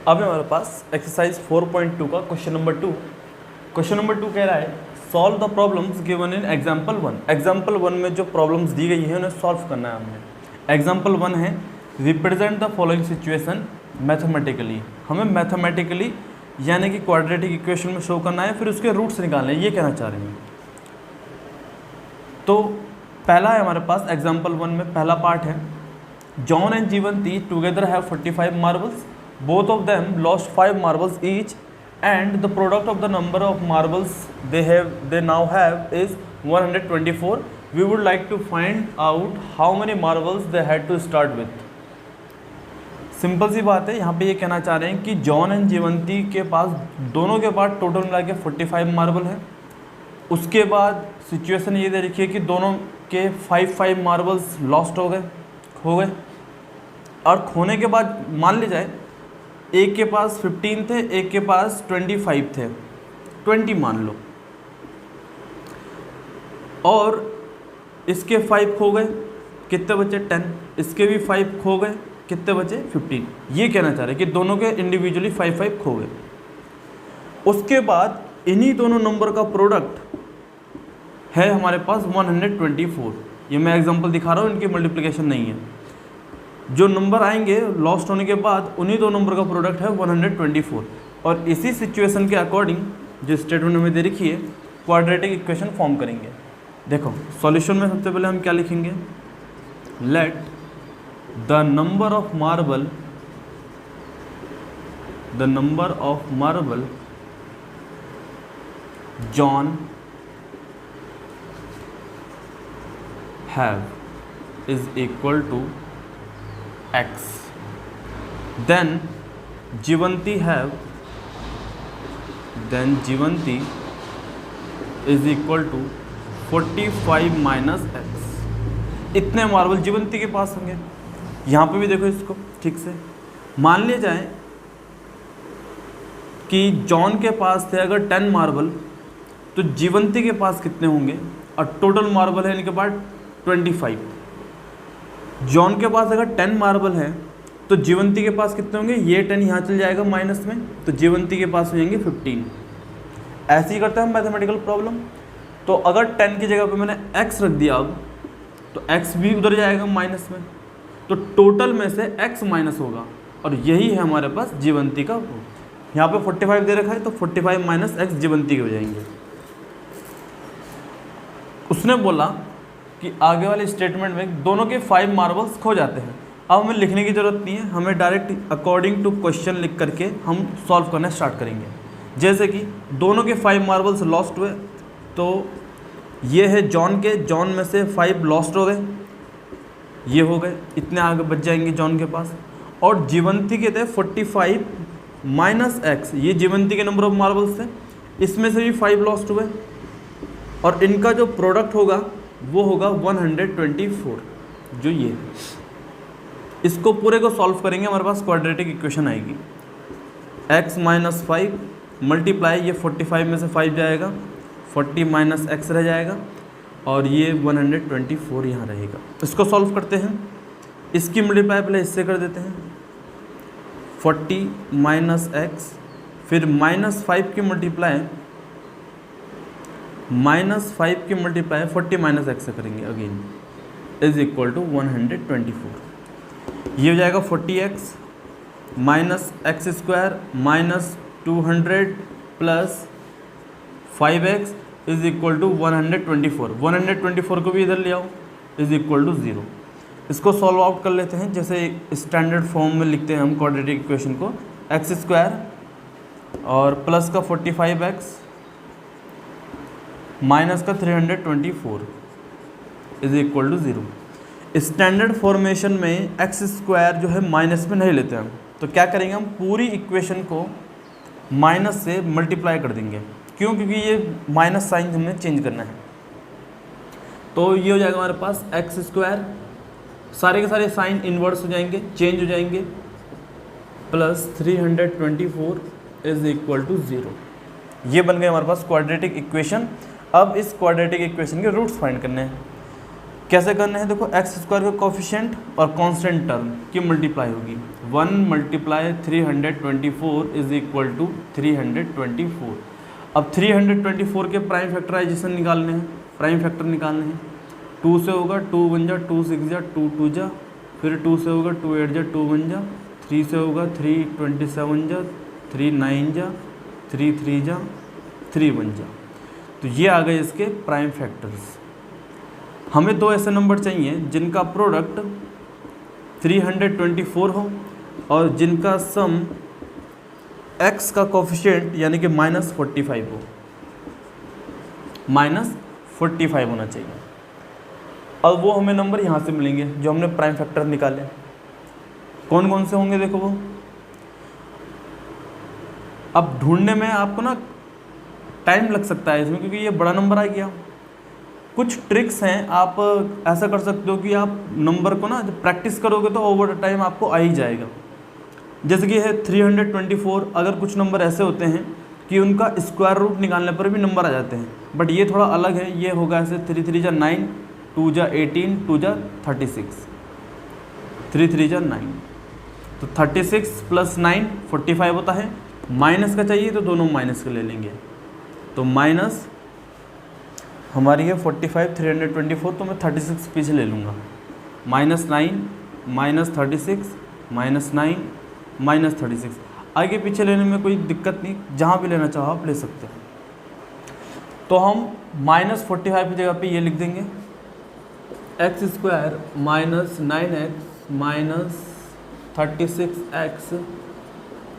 अब हमारे पास एक्सरसाइज 4.2 का क्वेश्चन नंबर 2। क्वेश्चन नंबर 2 कह रहा है solve the problems given in example 1। Example 1 में जो प्रॉब्लम्स दी गई है उन्हें सॉल्व करना है हमने। एग्जाम्पल 1 है represent the following situation mathematically. हमें मैथमेटिकली यानी कि क्वाड्रेटिक इक्वेशन में शो करना है, फिर उसके रूट्स निकालने हैं, ये कहना चाह रहे हैं। तो पहला है हमारे पास एग्जाम्पल 1 में पहला पार्ट है John and Jeevanti together have 45 marbles, both of them lost 5 marbles each and the product of the number of marbles they now have is 124. We would like to find out how many marbles they had to start with. Simple सी बात है, यहाँ पे ये कहना चाह रहे हैं कि जॉन एंड जीवंती के पास दोनों के पास टोटल मिला के 45 मार्बल है। उसके बाद सिचुएशन ये दे रखी है कि दोनों के 5 मार्बल्स लॉस्ट हो गए और खोने के बाद मान ली जाए एक के पास 15 थे, एक के पास 25 थे, 20 मान लो, और इसके 5 खो गए, कितने बचे 10, इसके भी 5 खो गए, कितने बचे 15। ये कहना चाह रहे हैं कि दोनों के इंडिविजुअली 5 खो गए। उसके बाद इन्हीं दोनों नंबर का प्रोडक्ट है हमारे पास 124। ये मैं एग्जांपल दिखा रहा हूँ, इनकी मल्टीप्लिकेशन नहीं है। जो नंबर आएंगे लॉस्ट होने के बाद उन्हीं दो नंबर का प्रोडक्ट है 124। और इसी सिचुएशन के अकॉर्डिंग जो स्टेटमेंट हमें दे रखी है क्वाड्रेटिक इक्वेशन फॉर्म करेंगे। देखो सॉल्यूशन में सबसे पहले हम क्या लिखेंगे, let the number of marble John have is equal to x, then Jeevanti is equal to 45 minus x। इतने मार्बल जीवंती के पास होंगे। यहाँ पे भी देखो इसको ठीक से, मान लिया जाए कि जॉन के पास थे अगर 10 मार्बल तो जीवंती के पास कितने होंगे, और टोटल मार्बल है इनके पास 25। जॉन के पास अगर 10 मार्बल है तो जीवंती के पास कितने होंगे, ये 10 यहाँ चल जाएगा माइनस में, तो जीवंती के पास हो जाएंगे 15। ऐसे ही करते हैं हम मैथमेटिकल प्रॉब्लम। तो अगर 10 की जगह पे मैंने x रख दिया अब, तो x भी उधर जाएगा माइनस में, तो टोटल में से x माइनस होगा, और यही है हमारे पास जीवंती का। यहाँ पे 45 दे रखा है तो 45 माइनस x जीवंती के हो जाएंगे। उसने बोला कि आगे वाले स्टेटमेंट में दोनों के 5 मार्बल्स खो जाते हैं। अब हमें लिखने की ज़रूरत नहीं है, हमें डायरेक्ट अकॉर्डिंग टू क्वेश्चन लिख करके हम सॉल्व करना स्टार्ट करेंगे। जैसे कि दोनों के 5 मार्बल्स लॉस्ट हुए, तो ये है जॉन में से 5 लॉस्ट हो गए, ये हो गए, इतने आगे बच जाएंगे जॉन के पास। और जीवंती के थे 45 माइनस x, ये जीवंती के नंबर ऑफ मार्बल्स थे, इसमें से भी 5 लॉस्ट हुए, और इनका जो प्रोडक्ट होगा वो होगा 124, जो ये है। इसको पूरे को सॉल्व करेंगे, हमारे पास क्वाड्रेटिक इक्वेशन आएगी। x माइनस 5 मल्टीप्लाई, ये 45 में से 5 जाएगा, 40 माइनस x रह जाएगा, और ये 124 यहाँ रहेगा। इसको सॉल्व करते हैं, इसकी मल्टीप्लाई पहले इससे कर देते हैं, 40 माइनस x, फिर माइनस 5 की मल्टीप्लाई 40 माइनस x से करेंगे अगेन, इज इक्वल टू 124। ये हो जाएगा 40x minus x square minus 200 plus 5x is equal to 124। 124 को भी इधर ले आओ, इज इक्वल टू 0। इसको सॉल्व आउट कर लेते हैं, जैसे स्टैंडर्ड फॉर्म में लिखते हैं हम क्वाड्रेटिक इक्वेशन को, एक्स स्क्वायर और प्लस का 45x माइनस का 324 is equal to 0। Standard formation में एक्स स्क्वायर जो है माइनस में नहीं लेते हम, तो क्या करेंगे हम पूरी इक्वेशन को माइनस से मल्टीप्लाई कर देंगे। क्यों? क्योंकि ये माइनस साइन हमने चेंज करना है। तो ये हो जाएगा हमारे पास एक्स स्क्वायर, सारे के सारे साइन इन्वर्स हो जाएंगे, चेंज हो जाएंगे, प्लस 324 इज इक्वल टू 0। ये बन गए हमारे पास क्वाड्रेटिक इक्वेशन। अब इस क्वाड्रेटिक इक्वेशन के रूट्स फाइंड करने हैं। कैसे करने हैं, देखो एक्स स्क्वायर का कोफिशिएंट और कांस्टेंट टर्म की मल्टीप्लाई होगी। 1 मल्टीप्लाई 324 इज इक्वल टू 324। अब 324 के प्राइम फैक्टराइजेशन निकालने हैं, प्राइम फैक्टर निकालने हैं। 2 से होगा 2 1 जा, 2 6 जा, 2 2 जा, फिर 2 से होगा 2 8 जा, 2 1 जा, 3 से होगा 3 27 जा, 3 9 जा, 3 3 जा, 3 1 जा। तो ये आ गए इसके प्राइम फैक्टर्स। हमें दो ऐसे नंबर चाहिए जिनका प्रोडक्ट 324 हो और जिनका सम x का कोफिशिएंट यानी कि -45 हो, -45 होना चाहिए। और वो हमें नंबर यहाँ से मिलेंगे जो हमने प्राइम फैक्टर निकाले। कौन कौन से होंगे देखो वो। अब ढूंढने में आपको ना टाइम लग सकता है इसमें, क्योंकि ये बड़ा नंबर आ गया। कुछ ट्रिक्स हैं, आप ऐसा कर सकते हो कि आप नंबर को ना जब प्रैक्टिस करोगे तो ओवर टाइम आपको आ ही जाएगा। जैसे कि है 324, अगर कुछ नंबर ऐसे होते हैं कि उनका स्क्वायर रूट निकालने पर भी नंबर आ जाते हैं, बट ये थोड़ा अलग है। ये होगा ऐसे 3 3 जा 9, 2 जा 18, 2 जा 36, 3 3 जा 9। तो 36 + 9 45 होता है। माइनस का चाहिए तो दोनों माइनस के ले लेंगे, तो माइनस हमारी है 45 324, तो मैं 36 पीछे ले लूँगा। -9 -36 -9 -36, आगे पीछे लेने में कोई दिक्कत नहीं, जहाँ भी लेना चाहो आप ले सकते हो। तो हम -45 की जगह पे ये लिख देंगे x² -9x -36x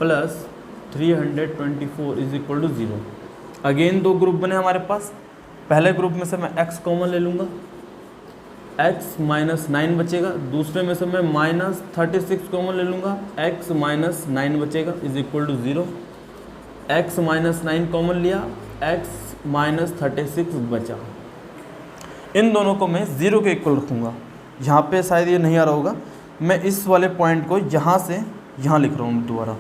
+ 324 is equal to 0। Again दो ग्रुप बने हमारे पास। पहले ग्रुप में से मैं x कॉमन ले लूँगा, x -9 बचेगा। दूसरे में से मैं -36 कॉमन ले लूँगा, x -9 बचेगा is equal to 0। x -9 common लिया, x -36 बचा। इन दोनों को मैं 0 के इक्वल रखूँगा। यहाँ पे शायद ये नहीं आ रहा होगा, मैं इस वाले पॉइंट को यहाँ से यहाँ लिख रहा हूँ दोबारा।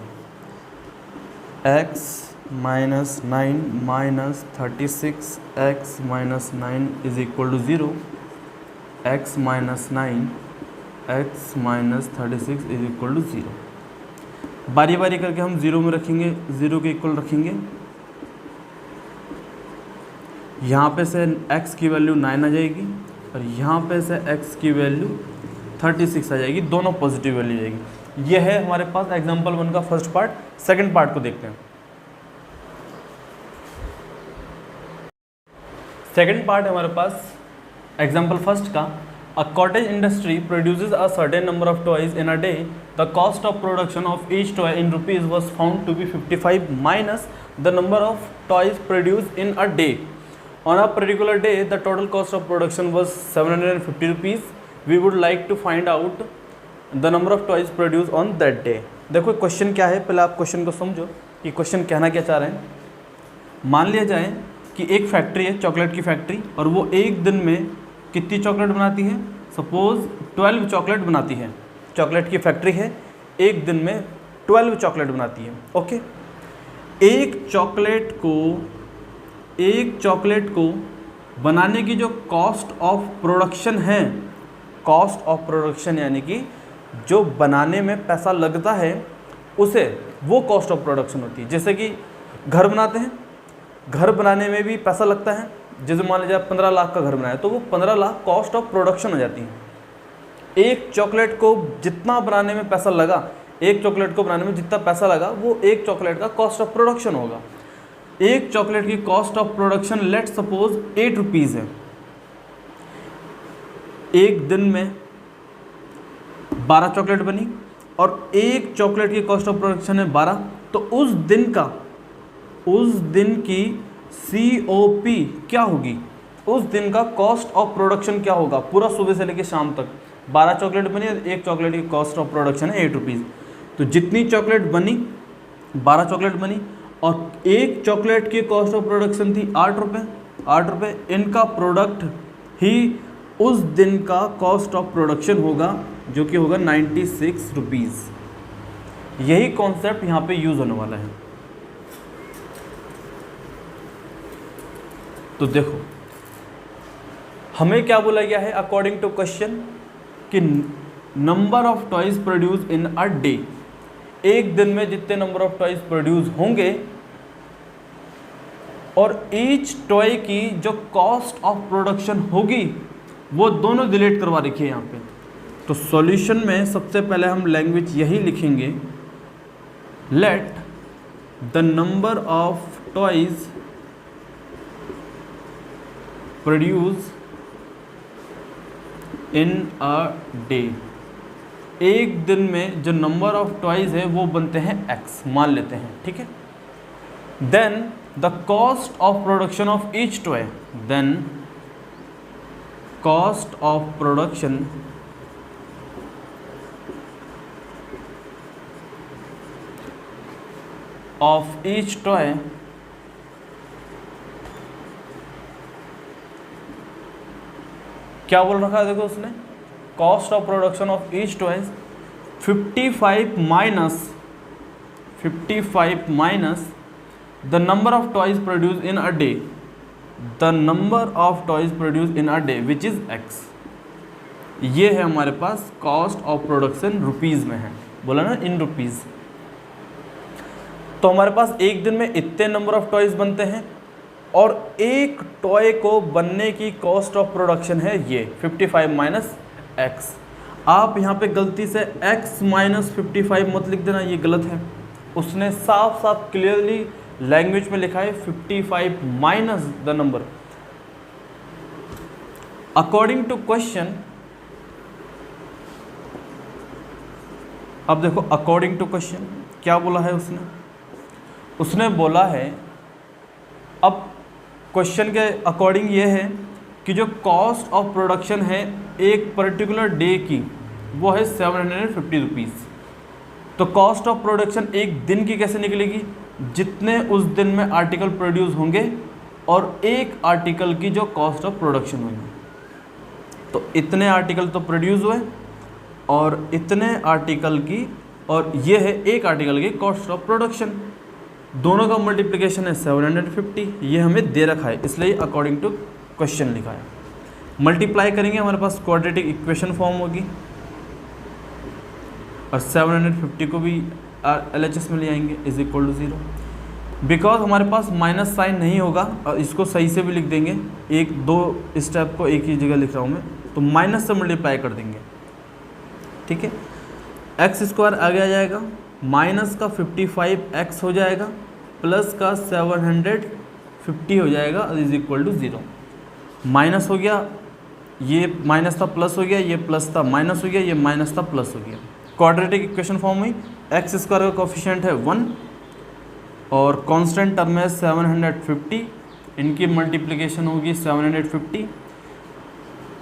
x -9 -36 x -9 is equal to 0। x -9 x -36 is equal to 0। बारी बारी करके हम 0 में रखेंगे, 0 के इक्वल रखेंगे। यहाँ पे से x की वैल्यू 9 आ जाएगी और यहाँ पे से x की वैल्यू 36 आ जाएगी, दोनों पॉजिटिव वैल्यू जाएगी। यह है हमारे पास एग्जाम्पल 1 का फर्स्ट पार्ट। सेकंड पार्ट को देखते हैं। सेकंड पार्ट हमारे पास एग्जाम्पल फर्स्ट का। A cottage industry produces a certain number of toys in a day. The cost of production of each toy in rupees was found to be 55 minus the number of toys produced in a day. On a particular day, the total cost of production was 750 rupees. We would like to find out the number of toys produced on that day. देखो question क्या है, पहले आप question को समझो कि question कहना क्या चाह रहे हैं। मान लिया जाए कि एक फैक्ट्री है, चॉकलेट की फैक्ट्री, और वो एक दिन में कितनी चॉकलेट बनाती है। सपोज 12 चॉकलेट बनाती है। चॉकलेट की फैक्ट्री है, एक दिन में 12 चॉकलेट बनाती है। ओके, एक चॉकलेट को बनाने की जो कॉस्ट ऑफ प्रोडक्शन है, कॉस्ट ऑफ प्रोडक्शन यानी कि जो बनाने में पैसा लगता है उसे, वो कॉस्ट ऑफ प्रोडक्शन होती है। जैसे कि घर बनाते हैं, घर बनाने में भी पैसा लगता है। जैसे मान लीजिए 15 लाख का घर बनाया तो वो 15 लाख कॉस्ट ऑफ प्रोडक्शन हो जाती है। एक चॉकलेट को जितना बनाने में पैसा लगा, एक चॉकलेट को बनाने में जितना पैसा लगा, वो एक चॉकलेट का कॉस्ट ऑफ प्रोडक्शन होगा। एक चॉकलेट की cost of production let suppose 8 rupees है। एक दिन में 12 चॉकलेट बनी और एक चॉकलेट की कॉस्ट ऑफ प्रोडक्शन है 12, तो उस दिन की COP क्या होगी, उस दिन का कॉस्ट ऑफ प्रोडक्शन क्या होगा। पूरा सुबह से लेकर शाम तक 12 चॉकलेट बनी और एक चॉकलेट की कॉस्ट ऑफ प्रोडक्शन है 8 रुपीज़। तो जितनी चॉकलेट बनी, 12 चॉकलेट बनी, और एक चॉकलेट की कॉस्ट ऑफ प्रोडक्शन थी 8 रुपये। इनका प्रोडक्ट ही उस दिन का कॉस्ट ऑफ प्रोडक्शन होगा, जो कि होगा 96 रुपीज़। यही कॉन्सेप्ट यहाँ पे यूज़ होने वाला है। तो देखो, हमें क्या बोला गया है अकॉर्डिंग टू क्वेश्चन कि number of toys produce in a day, एक दिन में जितने नंबर ऑफ टॉयज प्रोड्यूस होंगे और ईच टॉय की जो कॉस्ट ऑफ प्रोडक्शन होगी वो दोनों डिलीट करवा रखिए यहाँ पे। तो सॉल्यूशन में सबसे पहले हम लैंग्वेज यही लिखेंगे, let the number of toys produce in a day, एक दिन में जो नंबर ऑफ टॉयज है वो बनते हैं x मान लेते हैं, ठीक है। Then the cost of production of each toy, then cost of production of each toy क्या बोल रखा है देखो उसने, cost of production of each toys 55 minus the number of toys produce in a day, the number of toys produce in a day which is x। ये है हमारे पास कॉस्ट ऑफ प्रोडक्शन रुपीज़ में है, बोला ना इन रुपीज़। तो हमारे पास एक दिन में इतने नंबर ऑफ टॉयज बनते हैं और एक टॉय को बनने की कॉस्ट ऑफ प्रोडक्शन है ये 55 माइनस x। आप यहाँ पे गलती से x माइनस 55 मत लिख देना, ये गलत है। उसने साफ साफ क्लियरली लैंग्वेज में लिखा है 55 minus the number. According to question, अब देखो अकॉर्डिंग टू क्वेश्चन क्या बोला है उसने बोला है, अब क्वेश्चन के अकॉर्डिंग ये है कि जो कॉस्ट ऑफ प्रोडक्शन है एक पर्टिकुलर डे की वो है 750 रुपीज़। तो कॉस्ट ऑफ प्रोडक्शन एक दिन की कैसे निकलेगी, जितने उस दिन में आर्टिकल प्रोड्यूस होंगे और एक आर्टिकल की जो कॉस्ट ऑफ प्रोडक्शन होगी। तो इतने आर्टिकल तो प्रोड्यूस हुए और इतने आर्टिकल की, और ये है एक आर्टिकल की कॉस्ट ऑफ प्रोडक्शन, दोनों का मल्टीप्लिकेशन है 750, ये हमें दे रखा है इसलिए अकॉर्डिंग टू क्वेश्चन लिखा है। मल्टीप्लाई करेंगे हमारे पास क्वाड्रेटिक इक्वेशन फॉर्म होगी और 750 को भी LHS में ले आएंगे इज इक्वल टू 0। बिकॉज हमारे पास माइनस साइन नहीं होगा और इसको सही से भी लिख देंगे, एक दो स्टेप को एक ही जगह लिख रहा हूँ मैं, तो माइनस से मल्टीप्लाई कर देंगे, ठीक है। एक्स स्क्वायर आगे आ जाएगा, माइनस का 55x हो जाएगा प्लस का 750 हो जाएगा इज इक्वल टू 0। माइनस हो गया, ये माइनस था प्लस हो गया, ये प्लस था माइनस हो गया, ये माइनस था प्लस हो गया। क्वाड्रेटिक इक्वेशन फॉर्म हुई, एक्स स्क्वायर का कोफिशिएंट है 1 और कांस्टेंट टर्म है 750, इनकी मल्टीप्लिकेशन होगी 750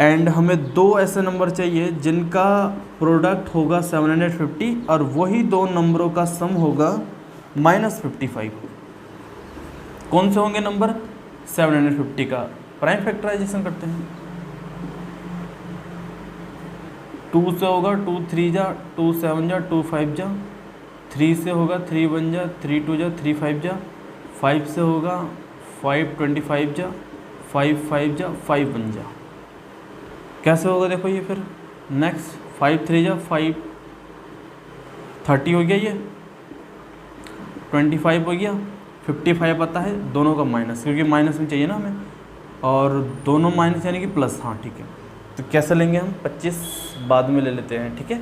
एंड हमें दो ऐसे नंबर चाहिए जिनका प्रोडक्ट होगा 750 और वही दो नंबरों का सम होगा -55। कौन से होंगे नंबर, 750 का प्राइम फैक्टराइजेशन करते हैं, 2 से होगा 2 3 जा, 2 7 जा, 2 5 जा, 3 से होगा 3 1 जा, 3 2 जा, 3 5 जा, 5 से होगा 5 25 जा, 5 5 जा, 5 1 जा। कैसे होगा देखो ये फिर नेक्स्ट 5 3 जा 5 30 हो गया, ये 25 हो गया, 55 आता है, दोनों का माइनस, क्योंकि माइनस में चाहिए ना हमें, और दोनों माइनस यानी कि प्लस। हाँ ठीक है, तो कैसे लेंगे हम, 25 बाद में ले लेते हैं, ठीक है,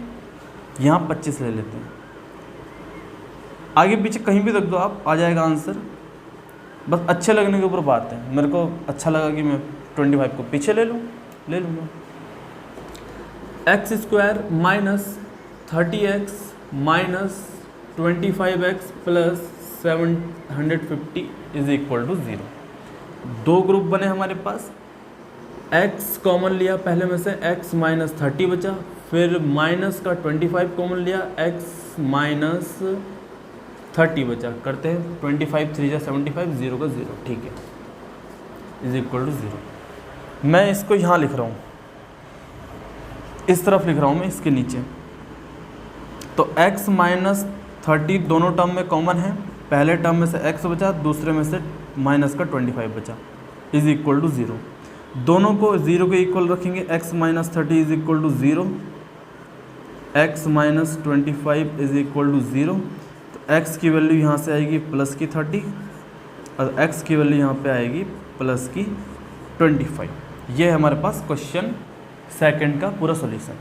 यहाँ 25 ले लेते हैं, आगे पीछे कहीं भी रख दो आप, आ जाएगा आंसर। बस अच्छे लगने के ऊपर बात है, मेरे को अच्छा लगा कि मैं 25 को पीछे ले लूँगा। X square minus 30x minus 25x plus 750 is equal to 0। दो ग्रुप बने हमारे पास, x कॉमन लिया पहले में से, x माइनस 30 बचा, फिर माइनस का 25 कॉमन लिया, x माइनस 30 बचा, करते हैं 25 3 जा 75, 0 का 0, ठीक है, इज इक्वल टू 0। मैं इसको यहाँ लिख रहा हूँ, इस तरफ लिख रहा हूँ मैं, इसके नीचे। तो x माइनस 30 दोनों टर्म में कॉमन है, पहले टर्म में से x बचा, दूसरे में से माइनस का 25 बचा, इज इक्वल टू 0। दोनों को 0 के इक्वल रखेंगे, x minus 30 is equal to 0, x minus 25 is equal to 0। तो x की वैल्यू यहाँ से आएगी प्लस की 30 और x की वैल्यू यहाँ पे आएगी प्लस की 25। ये है हमारे पास क्वेश्चन सेकंड का पूरा सॉल्यूशन।